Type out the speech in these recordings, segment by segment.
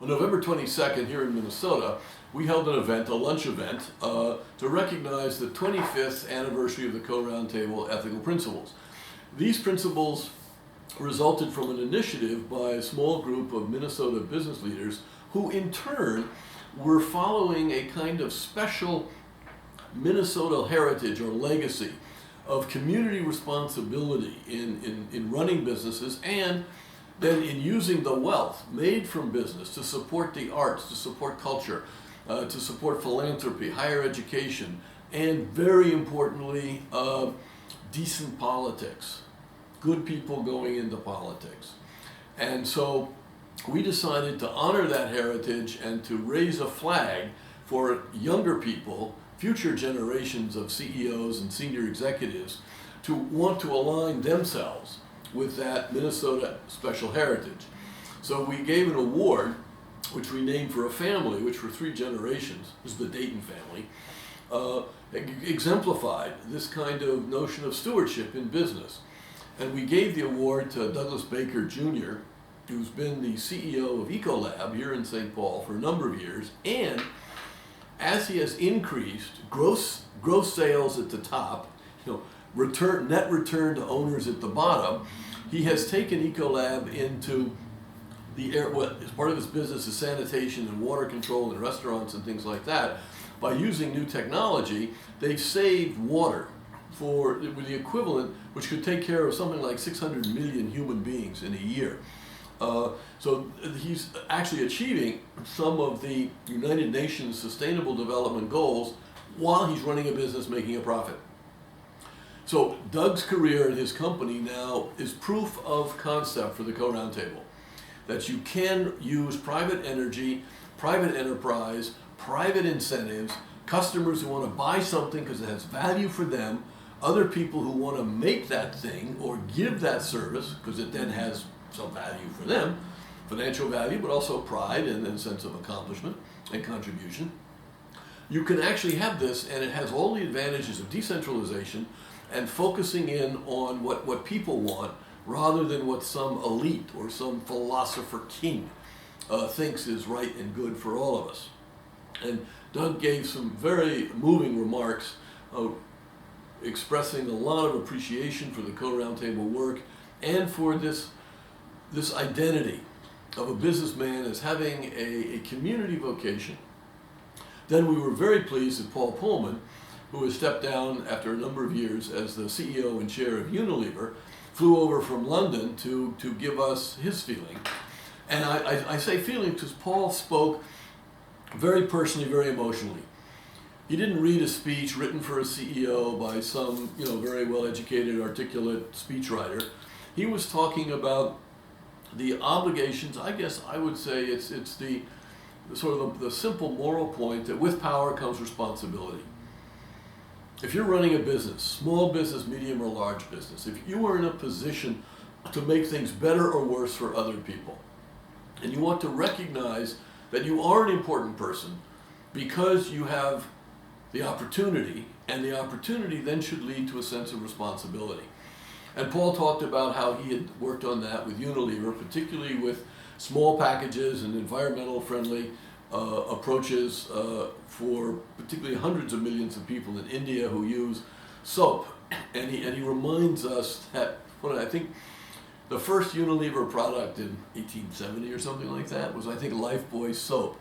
On November 22nd here in Minnesota, we held an event, a lunch event, to recognize the 25th anniversary of the Caux Roundtable Ethical Principles. These principles resulted from an initiative by a small group of Minnesota business leaders who in turn were following a kind of special Minnesota heritage or legacy of community responsibility in running businesses, and then in using the wealth made from business to support the arts, to support culture, to support philanthropy, higher education, and very importantly, decent politics. Good people going into politics. And so we decided to honor that heritage and to raise a flag for younger people, future generations of CEOs and senior executives, to want to align themselves with that Minnesota special heritage. So we gave an award, which we named for a family, which for 3 generations, this is the Dayton family, exemplified this kind of notion of stewardship in business. And we gave the award to Douglas Baker Jr., who's been the CEO of Ecolab here in St. Paul for a number of years, and as he has increased gross sales at the top, net return to owners at the bottom, he has taken Ecolab into the air. What is part of his business is sanitation and water control in restaurants and things like that. By using new technology, they've saved water with the equivalent, which could take care of something like 600 million human beings in a year. So he's actually achieving some of the United Nations Sustainable Development Goals while he's running a business making a profit. So Doug's career and his company now is proof of concept for the Caux Roundtable, that you can use private energy, private enterprise, private incentives, customers who want to buy something because it has value for them, other people who want to make that thing or give that service because it then has some value for them, financial value, but also pride and a sense of accomplishment and contribution. You can actually have this, and it has all the advantages of decentralization and focusing in on what people want rather than what some elite or some philosopher king thinks is right and good for all of us. And Doug gave some very moving remarks expressing a lot of appreciation for the Caux Roundtable work and for this identity of a businessman as having a community vocation. Then we were very pleased that Paul Polman, who has stepped down after a number of years as the CEO and chair of Unilever, flew over from London to give us his feeling. And I say feeling because Paul spoke very personally, very emotionally. He didn't read a speech written for a CEO by some very well-educated, articulate speechwriter. He was talking about the obligations. I guess I would say it's the sort of the simple moral point that with power comes responsibility. If you're running a business, small business, medium or large business, if you are in a position to make things better or worse for other people, and you want to recognize that you are an important person because you have the opportunity, and the opportunity then should lead to a sense of responsibility. And Paul talked about how he had worked on that with Unilever, particularly with small packages and environmental friendly approaches for particularly hundreds of millions of people in India who use soap. And he reminds us that I think the first Unilever product in 1870 or something like that was, I think, Lifebuoy soap.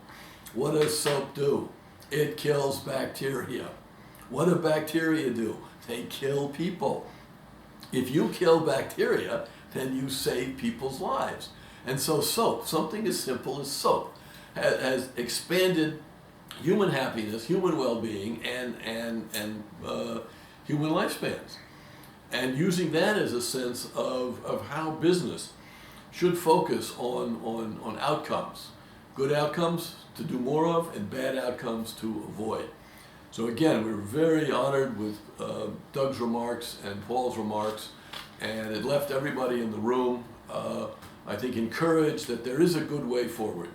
What does soap do? It kills bacteria. What do bacteria do? They kill people. If you kill bacteria, then you save people's lives. And so soap, something as simple as soap, has expanded human happiness, human well-being, and human lifespans. And using that as a sense of how business should focus on outcomes. Good outcomes to do more of, and bad outcomes to avoid. So again, we were very honored with Doug's remarks and Paul's remarks, and it left everybody in the room, I think, encouraged that there is a good way forward.